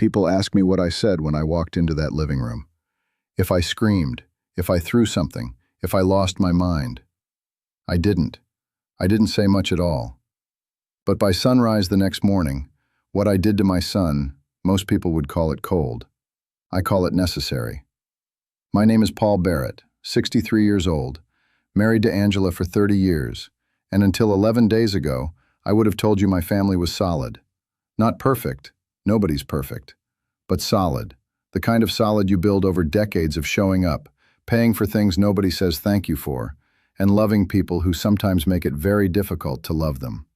People ask me what I said when I walked into that living room. If I screamed, if I threw something, if I lost my mind. I didn't. I didn't say much at all. But by sunrise the next morning, what I did to my son, most people would call it cold. I call it necessary. My name is Paul Barrett, 63 years old, married to Angela for 30 years, and until 11 days ago, I would have told you my family was solid. Not perfect, nobody's perfect, but solid, the kind of solid you build over decades of showing up, paying for things nobody says thank you for, and loving people who sometimes make it very difficult to love them.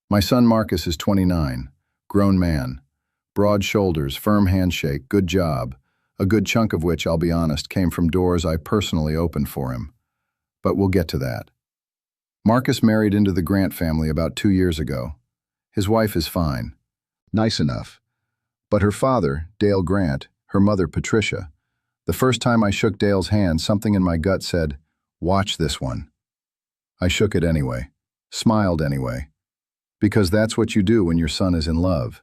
My son Marcus is 29, grown man, broad shoulders, firm handshake, good job, a good chunk of which, I'll be honest, came from doors I personally opened for him. But we'll get to that. Marcus married into the Grant family about 2 years ago. His wife is fine, nice enough. But her father, Dale Grant, her mother, Patricia, the first time I shook Dale's hand, something in my gut said, "Watch this one." I shook it anyway, smiled anyway, because that's what you do when your son is in love.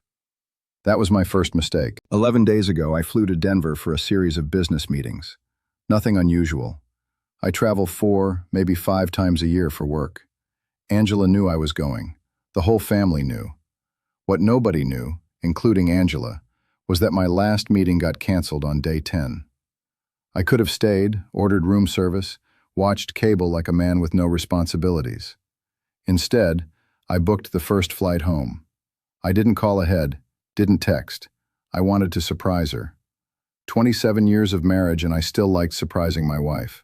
That was my first mistake. 11 days ago, I flew to Denver for a series of business meetings. Nothing unusual. I travel 4, maybe 5 times a year for work. Angela knew I was going. The whole family knew. What nobody knew, including Angela, was that my last meeting got canceled on day 10. I could have stayed, ordered room service, watched cable like a man with no responsibilities. Instead, I booked the first flight home. I didn't call ahead, didn't text. I wanted to surprise her. 27 years of marriage and I still liked surprising my wife.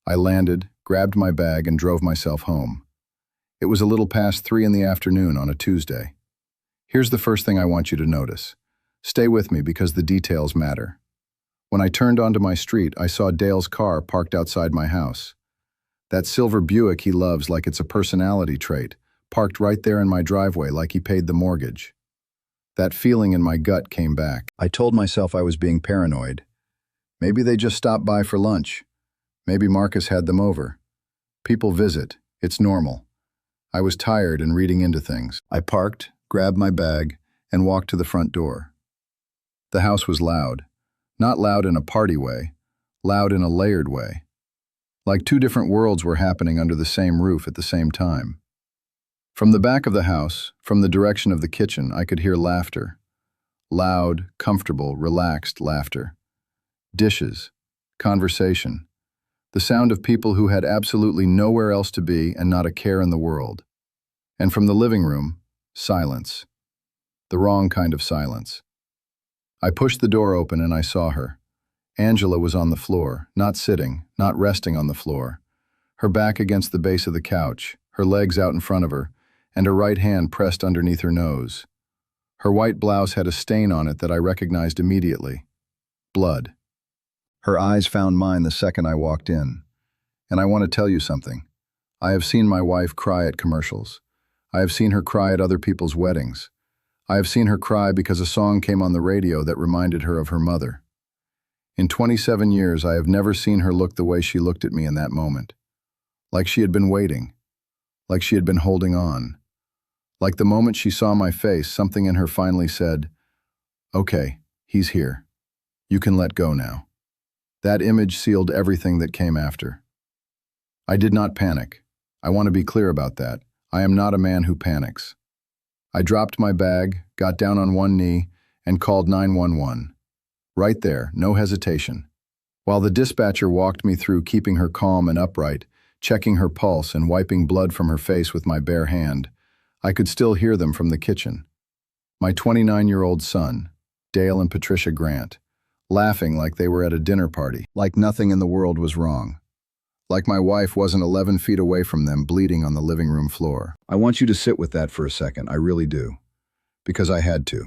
I landed, grabbed my bag, and drove myself home. It was a little past 3 in the afternoon on a Tuesday. Here's the first thing I want you to notice. Stay with me because the details matter. When I turned onto my street, I saw Dale's car parked outside my house. That silver Buick he loves like it's a personality trait, parked right there in my driveway like he paid the mortgage. That feeling in my gut came back. I told myself I was being paranoid. Maybe they just stopped by for lunch. Maybe Marcus had them over. People visit. It's normal. I was tired and reading into things. I parked, grabbed my bag, and walked to the front door. The house was loud. Not loud in a party way, loud in a layered way. Like 2 different worlds were happening under the same roof at the same time. From the back of the house, from the direction of the kitchen, I could hear laughter. Loud, comfortable, relaxed laughter. Dishes, conversation. The sound of people who had absolutely nowhere else to be and not a care in the world. And from the living room, silence. The wrong kind of silence. I pushed the door open and I saw her. Angela was on the floor, not sitting, not resting on the floor. Her back against the base of the couch, her legs out in front of her, and her right hand pressed underneath her nose. Her white blouse had a stain on it that I recognized immediately. Blood. Her eyes found mine the second I walked in. And I want to tell you something. I have seen my wife cry at commercials. I have seen her cry at other people's weddings. I have seen her cry because a song came on the radio that reminded her of her mother. In 27 years, I have never seen her look the way she looked at me in that moment. Like she had been waiting. Like she had been holding on. Like the moment she saw my face, something in her finally said, "Okay, he's here. You can let go now." That image sealed everything that came after. I did not panic. I want to be clear about that. I am not a man who panics. I dropped my bag, got down on one knee, and called 911. Right there, no hesitation. While the dispatcher walked me through keeping her calm and upright, checking her pulse and wiping blood from her face with my bare hand, I could still hear them from the kitchen. My 29-year-old son, Dale and Patricia Grant, laughing like they were at a dinner party, like nothing in the world was wrong. Like my wife wasn't 11 feet away from them bleeding on the living room floor. I want you to sit with that for a second, I really do. Because I had to.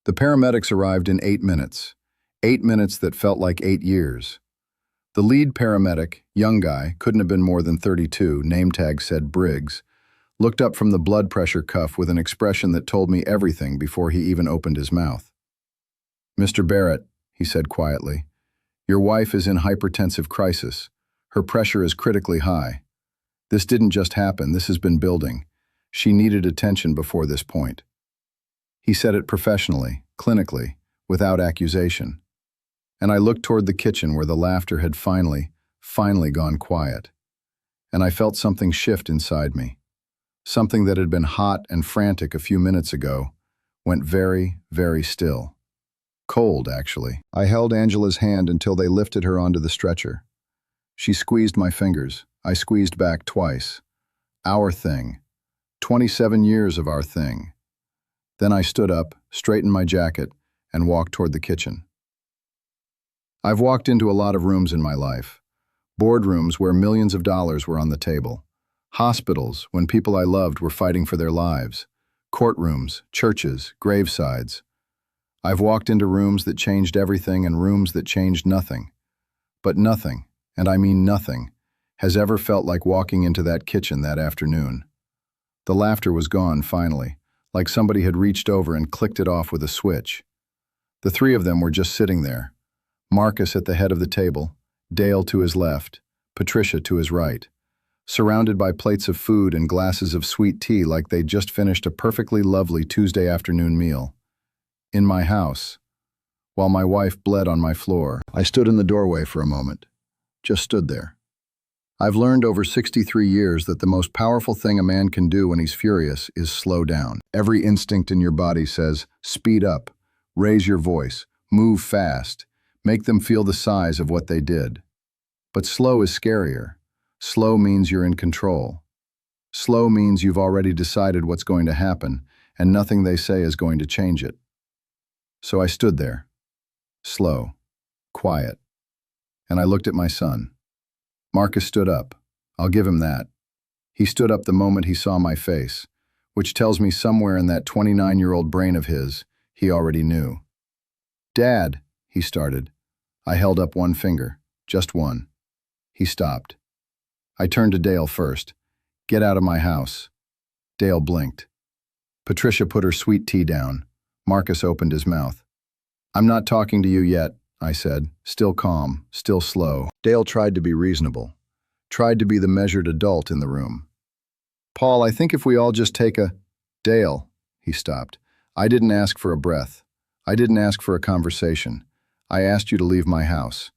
The paramedics arrived in 8 minutes. 8 minutes that felt like 8 years. The lead paramedic, young guy, couldn't have been more than 32, name tag said Briggs, looked up from the blood pressure cuff with an expression that told me everything before he even opened his mouth. "Mr. Barrett," he said quietly, "your wife is in hypertensive crisis. Her pressure is critically high. This didn't just happen, this has been building. She needed attention before this point." He said it professionally, clinically, without accusation. And I looked toward the kitchen where the laughter had finally gone quiet. And I felt something shift inside me. Something that had been hot and frantic a few minutes ago went very, very still. Cold, actually. I held Angela's hand until they lifted her onto the stretcher. She squeezed my fingers. I squeezed back twice. Our thing. 27 years of our thing. Then I stood up, straightened my jacket, and walked toward the kitchen. I've walked into a lot of rooms in my life. Boardrooms where millions of dollars were on the table. Hospitals when people I loved were fighting for their lives. Courtrooms, churches, gravesides. I've walked into rooms that changed everything and rooms that changed nothing. But nothing, and I mean nothing, has ever felt like walking into that kitchen that afternoon. The laughter was gone finally, like somebody had reached over and clicked it off with a switch. The three of them were just sitting there. Marcus at the head of the table, Dale to his left, Patricia to his right, surrounded by plates of food and glasses of sweet tea like they'd just finished a perfectly lovely Tuesday afternoon meal. In my house, while my wife bled on my floor, I stood in the doorway for a moment. Just stood there. I've learned over 63 years that the most powerful thing a man can do when he's furious is slow down. Every instinct in your body says, speed up, raise your voice, move fast, make them feel the size of what they did. But slow is scarier. Slow means you're in control. Slow means you've already decided what's going to happen, and nothing they say is going to change it. So I stood there, slow, quiet, and I looked at my son. Marcus stood up. I'll give him that. He stood up the moment he saw my face, which tells me somewhere in that 29-year-old brain of his, he already knew. Dad, he started. I held up one finger, just one. He stopped. I turned to Dale first. Get out of my house. Dale blinked. Patricia put her sweet tea down. Marcus opened his mouth. I'm not talking to you yet, I said, still calm, still slow. Dale tried to be reasonable, tried to be the measured adult in the room. Paul, I think if we all just take a... Dale, he stopped. I didn't ask for a breath. I didn't ask for a conversation. I asked you to leave my house.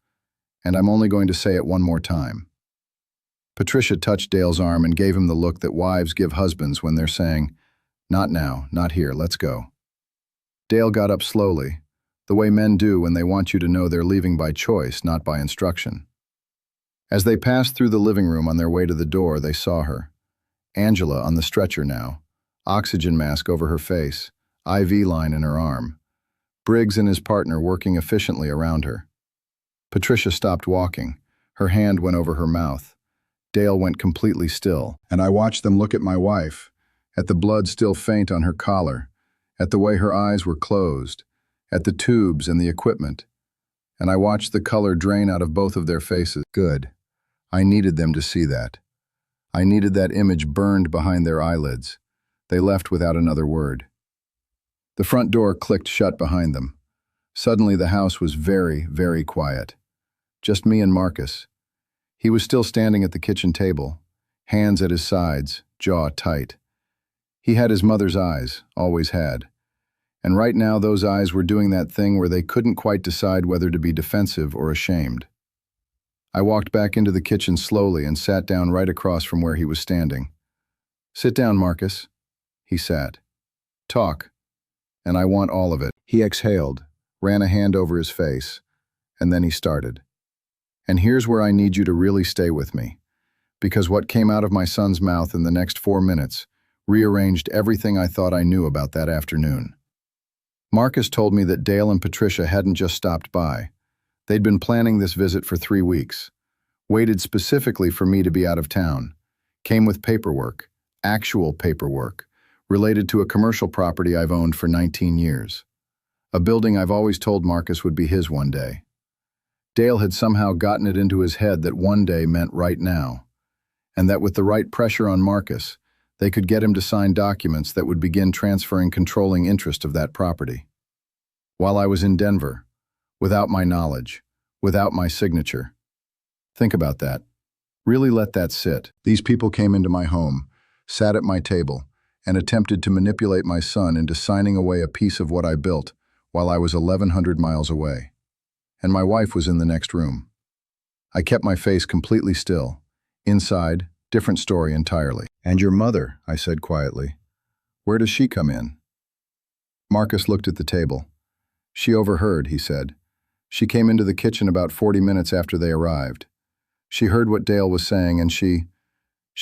And I'm only going to say it one more time. Patricia touched Dale's arm and gave him the look that wives give husbands when they're saying, not now, not here, let's go. Dale got up slowly, the way men do when they want you to know they're leaving by choice, not by instruction. As they passed through the living room on their way to the door, they saw her. Angela on the stretcher now, oxygen mask over her face, IV line in her arm. Briggs and his partner working efficiently around her. Patricia stopped walking. Her hand went over her mouth. Dale went completely still, and I watched them look at my wife, at the blood still faint on her collar, at the way her eyes were closed, at the tubes and the equipment, and I watched the color drain out of both of their faces. Good. I needed them to see that. I needed that image burned behind their eyelids. They left without another word. The front door clicked shut behind them. Suddenly the house was very, very quiet. Just me and Marcus. He was still standing at the kitchen table, hands at his sides, jaw tight. He had his mother's eyes, always had. And right now those eyes were doing that thing where they couldn't quite decide whether to be defensive or ashamed. I walked back into the kitchen slowly and sat down right across from where he was standing. Sit down, Marcus. He sat. Talk. And I want all of it. He exhaled, ran a hand over his face, and then he started. And here's where I need you to really stay with me, because what came out of my son's mouth in the next 4 minutes rearranged everything I thought I knew about that afternoon. Marcus told me that Dale and Patricia hadn't just stopped by. They'd been planning this visit for 3 weeks, waited specifically for me to be out of town, came with paperwork, actual paperwork, related to a commercial property I've owned for 19 years. A building I've always told Marcus would be his one day. Dale had somehow gotten it into his head that one day meant right now, and that with the right pressure on Marcus, they could get him to sign documents that would begin transferring controlling interest of that property. While I was in Denver, without my knowledge, without my signature. Think about that. Really let that sit. These people came into my home, sat at my table, and attempted to manipulate my son into signing away a piece of what I built, while I was 1,100 miles away, and my wife was in the next room. I kept my face completely still. Inside, different story entirely. "And your mother," I said quietly. "Where does she come in?" Marcus looked at the table. "She overheard," he said. "She came into the kitchen about 40 minutes after they arrived. She heard what Dale was saying and she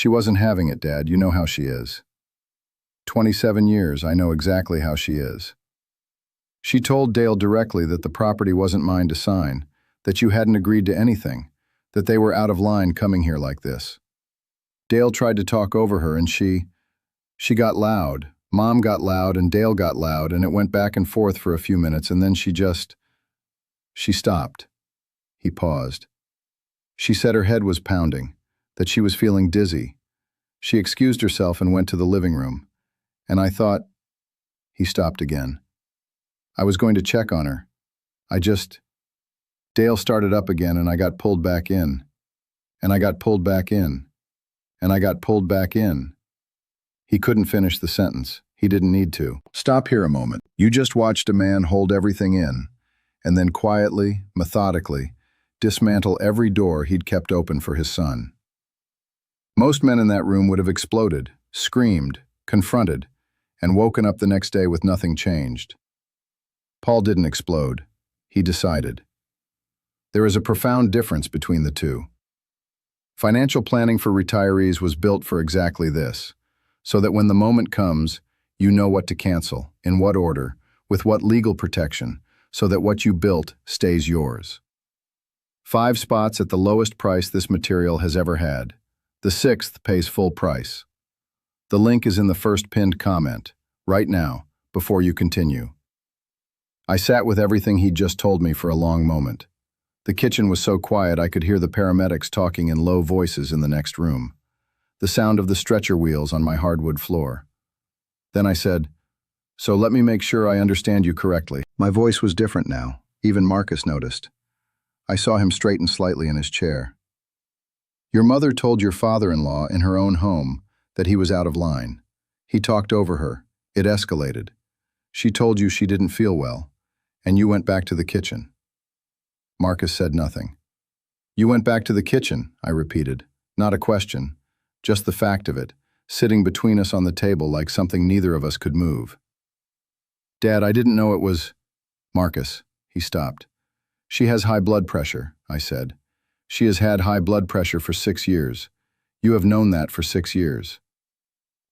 wasn't having it, Dad. You know how she is. 27 years, I know exactly how she is. She told Dale directly that the property wasn't mine to sign, that you hadn't agreed to anything, that they were out of line coming here like this. Dale tried to talk over her and she got loud. Mom got loud and Dale got loud and it went back and forth for a few minutes and then she stopped." He paused. "She said her head was pounding, that she was feeling dizzy. She excused herself and went to the living room. And I thought—" He stopped again. "I was going to check on her. Dale started up again and I got pulled back in. And I got pulled back in. And I got pulled back in." He couldn't finish the sentence. He didn't need to. "Stop here a moment. You just watched a man hold everything in, and then quietly, methodically, dismantle every door he'd kept open for his son. Most men in that room would have exploded, screamed, confronted, and woken up the next day with nothing changed. Paul didn't explode. He decided. There is a profound difference between the two. Financial planning for retirees was built for exactly this, so that when the moment comes, you know what to cancel, in what order, with what legal protection, so that what you built stays yours. 5 spots at the lowest price this material has ever had. The 6th pays full price. The link is in the first pinned comment, right now, before you continue. I sat with everything he'd just told me for a long moment. The kitchen was so quiet I could hear the paramedics talking in low voices in the next room, the sound of the stretcher wheels on my hardwood floor. Then I said, "So let me make sure I understand you correctly." My voice was different now. Even Marcus noticed. I saw him straighten slightly in his chair. "Your mother told your father-in-law in her own home that he was out of line. He talked over her. It escalated. She told you she didn't feel well, and you went back to the kitchen." Marcus said nothing. "You went back to the kitchen," I repeated. Not a question, just the fact of it, sitting between us on the table like something neither of us could move. "Dad, I didn't know it was—" "Marcus," he stopped. "She has high blood pressure," I said. "She has had high blood pressure for 6 years. You have known that for 6 years.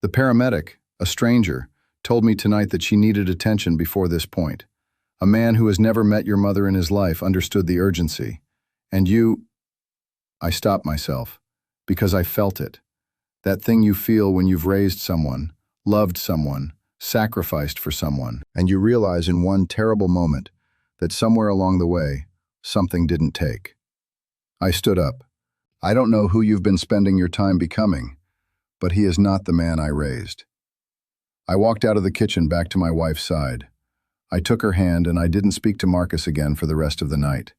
The paramedic, a stranger, told me tonight that she needed attention before this point. A man who has never met your mother in his life understood the urgency. And you—" I stopped myself, because I felt it. That thing you feel when you've raised someone, loved someone, sacrificed for someone, and you realize in one terrible moment that somewhere along the way, something didn't take. I stood up. "I don't know who you've been spending your time becoming, but he is not the man I raised." I walked out of the kitchen back to my wife's side. I took her hand and I didn't speak to Marcus again for the rest of the night.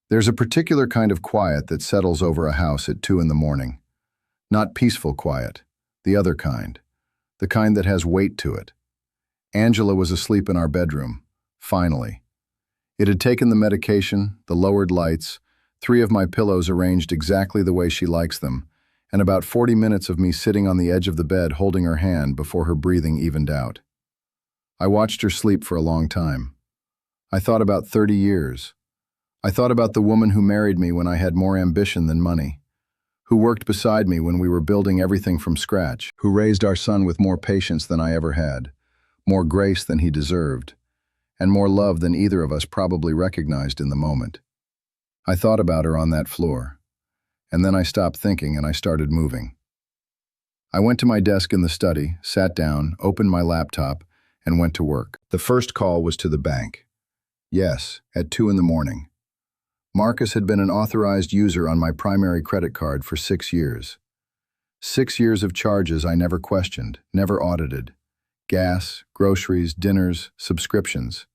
There's a particular kind of quiet that settles over a house at 2 in the morning. Not peaceful quiet, the other kind, the kind that has weight to it. Angela was asleep in our bedroom, finally. It had taken the medication, the lowered lights, 3 of my pillows arranged exactly the way she likes them, and about 40 minutes of me sitting on the edge of the bed holding her hand before her breathing evened out. I watched her sleep for a long time. I thought about 30 years. I thought about the woman who married me when I had more ambition than money, who worked beside me when we were building everything from scratch, who raised our son with more patience than I ever had, more grace than he deserved, and more love than either of us probably recognized in the moment. I thought about her on that floor, and then I stopped thinking and I started moving. I went to my desk in the study, sat down, opened my laptop, and went to work. The first call was to the bank. Yes, at 2 in the morning. Marcus had been an authorized user on my primary credit card for 6 years. 6 years of charges I never questioned, never audited. Gas, groceries, dinners, subscriptions.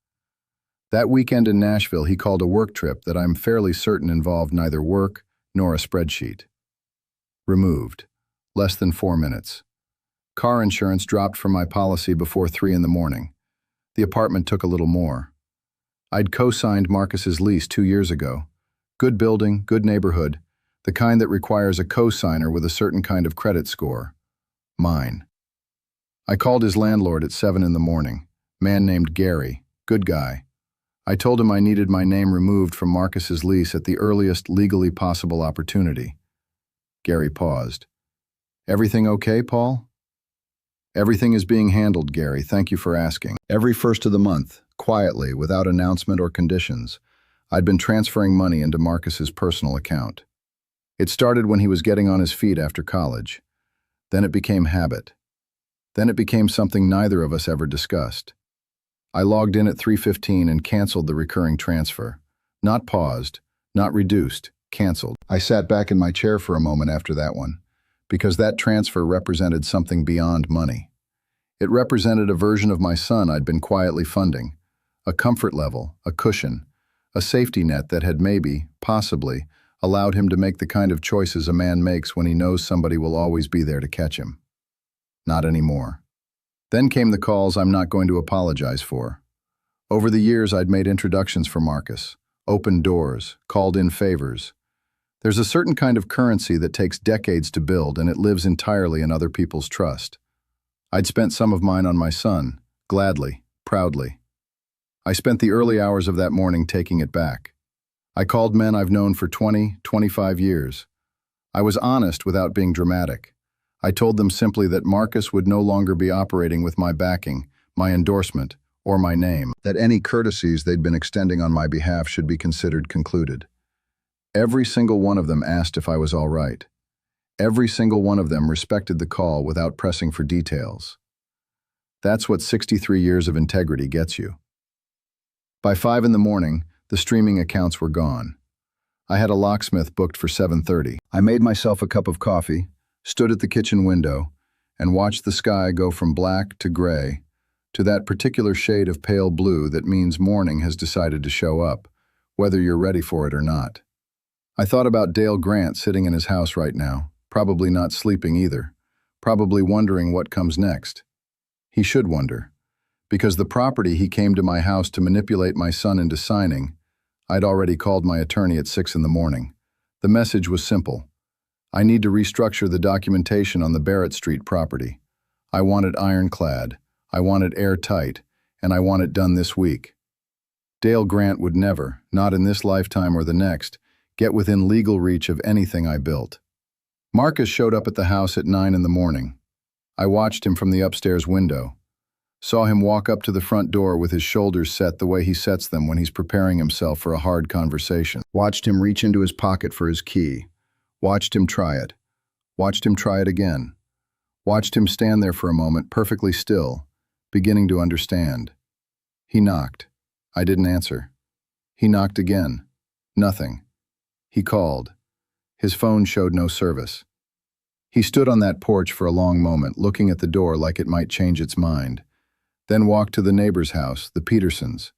That weekend in Nashville he called a work trip that I'm fairly certain involved neither work nor a spreadsheet. Removed. Less than 4 minutes. Car insurance dropped from my policy before 3 in the morning. The apartment took a little more. I'd co-signed Marcus's lease 2 years ago. Good building, good neighborhood, the kind that requires a co-signer with a certain kind of credit score. Mine. I called his landlord at 7 in the morning. Man named Gary. Good guy. I told him I needed my name removed from Marcus's lease at the earliest legally possible opportunity. Gary paused. Everything okay, Paul? Everything is being handled, Gary. Thank you for asking. Every first of the month, quietly, without announcement or conditions, I'd been transferring money into Marcus's personal account. It started when he was getting on his feet after college. Then it became habit. Then it became something neither of us ever discussed. I logged in at 3:15 and canceled the recurring transfer. Not paused, not reduced, canceled. I sat back in my chair for a moment after that one, because that transfer represented something beyond money. It represented a version of my son I'd been quietly funding, a comfort level, a cushion, a safety net that had maybe, possibly, allowed him to make the kind of choices a man makes when he knows somebody will always be there to catch him. Not anymore. Then came the calls I'm not going to apologize for. Over the years, I'd made introductions for Marcus, opened doors, called in favors. There's a certain kind of currency that takes decades to build, and it lives entirely in other people's trust. I'd spent some of mine on my son, gladly, proudly. I spent the early hours of that morning taking it back. I called men I've known for 20, 25 years. I was honest without being dramatic. I told them simply that Marcus would no longer be operating with my backing, my endorsement, or my name, that any courtesies they'd been extending on my behalf should be considered concluded. Every single one of them asked if I was all right. Every single one of them respected the call without pressing for details. That's what 63 years of integrity gets you. By 5 in the morning, the streaming accounts were gone. I had a locksmith booked for 7:30. I made myself a cup of coffee, stood at the kitchen window, and watched the sky go from black to gray to that particular shade of pale blue that means morning has decided to show up, whether you're ready for it or not. I thought about Dale Grant sitting in his house right now, probably not sleeping either, probably wondering what comes next. He should wonder, because the property he came to my house to manipulate my son into signing, I'd already called my attorney at 6 in the morning. The message was simple. I need to restructure the documentation on the Barrett Street property. I want it ironclad, I want it airtight, and I want it done this week. Dale Grant would never, not in this lifetime or the next, get within legal reach of anything I built. Marcus showed up at the house at 9 in the morning. I watched him from the upstairs window. Saw him walk up to the front door with his shoulders set the way he sets them when he's preparing himself for a hard conversation. Watched him reach into his pocket for his key. Watched him try it. Watched him try it again. Watched him stand there for a moment, perfectly still, beginning to understand. He knocked. I didn't answer. He knocked again. Nothing. He called. His phone showed no service. He stood on that porch for a long moment, looking at the door like it might change its mind, then walked to the neighbor's house, the Petersons.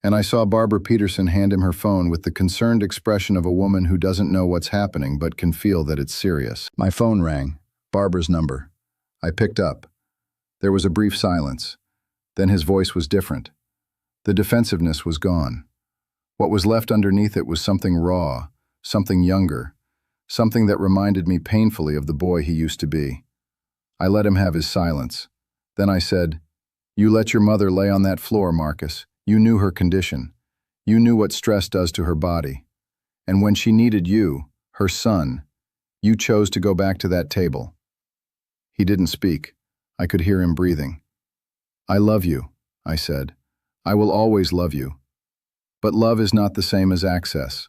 And I saw Barbara Peterson hand him her phone with the concerned expression of a woman who doesn't know what's happening but can feel that it's serious. My phone rang. Barbara's number. I picked up. There was a brief silence. Then his voice was different. The defensiveness was gone. What was left underneath it was something raw, something younger, something that reminded me painfully of the boy he used to be. I let him have his silence. Then I said, "You let your mother lay on that floor, Marcus. You knew her condition. You knew what stress does to her body. And when she needed you, her son, you chose to go back to that table." He didn't speak. I could hear him breathing. "I love you," I said. "I will always love you. But love is not the same as access.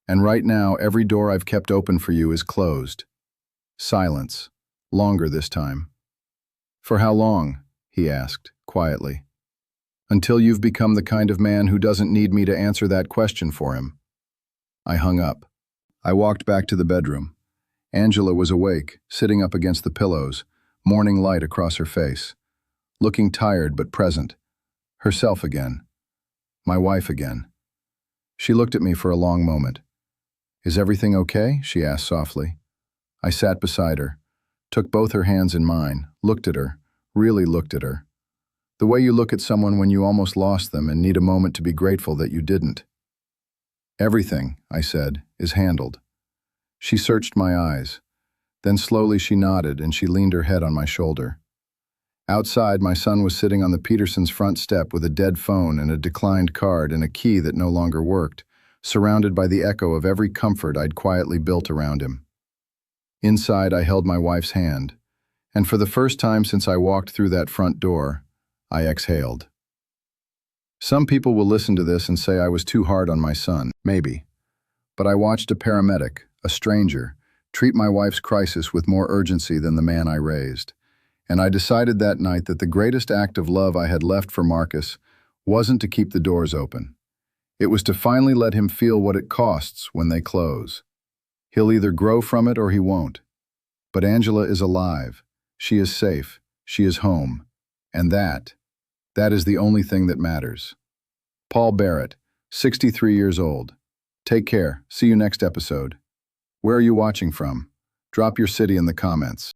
And right now, every door I've kept open for you is closed." Silence. Longer this time. "For how long?" he asked, quietly. "Until you've become the kind of man who doesn't need me to answer that question for him." I hung up. I walked back to the bedroom. Angela was awake, sitting up against the pillows, morning light across her face, looking tired but present. Herself again. My wife again. She looked at me for a long moment. "Is everything okay?" she asked softly. I sat beside her, took both her hands in mine, looked at her, really looked at her. The way you look at someone when you almost lost them and need a moment to be grateful that you didn't. Everything, I said, is handled. She searched my eyes. Then slowly she nodded and she leaned her head on my shoulder. Outside, my son was sitting on the Petersons' front step with a dead phone and a declined card and a key that no longer worked, surrounded by the echo of every comfort I'd quietly built around him. Inside, I held my wife's hand, and for the first time since I walked through that front door, I exhaled. Some people will listen to this and say I was too hard on my son, maybe. But I watched a paramedic, a stranger, treat my wife's crisis with more urgency than the man I raised. And I decided that night that the greatest act of love I had left for Marcus wasn't to keep the doors open. It was to finally let him feel what it costs when they close. He'll either grow from it or he won't. But Angela is alive. She is safe. She is home. And that is the only thing that matters. Paul Barrett, 63 years old. Take care. See you next episode. Where are you watching from? Drop your city in the comments.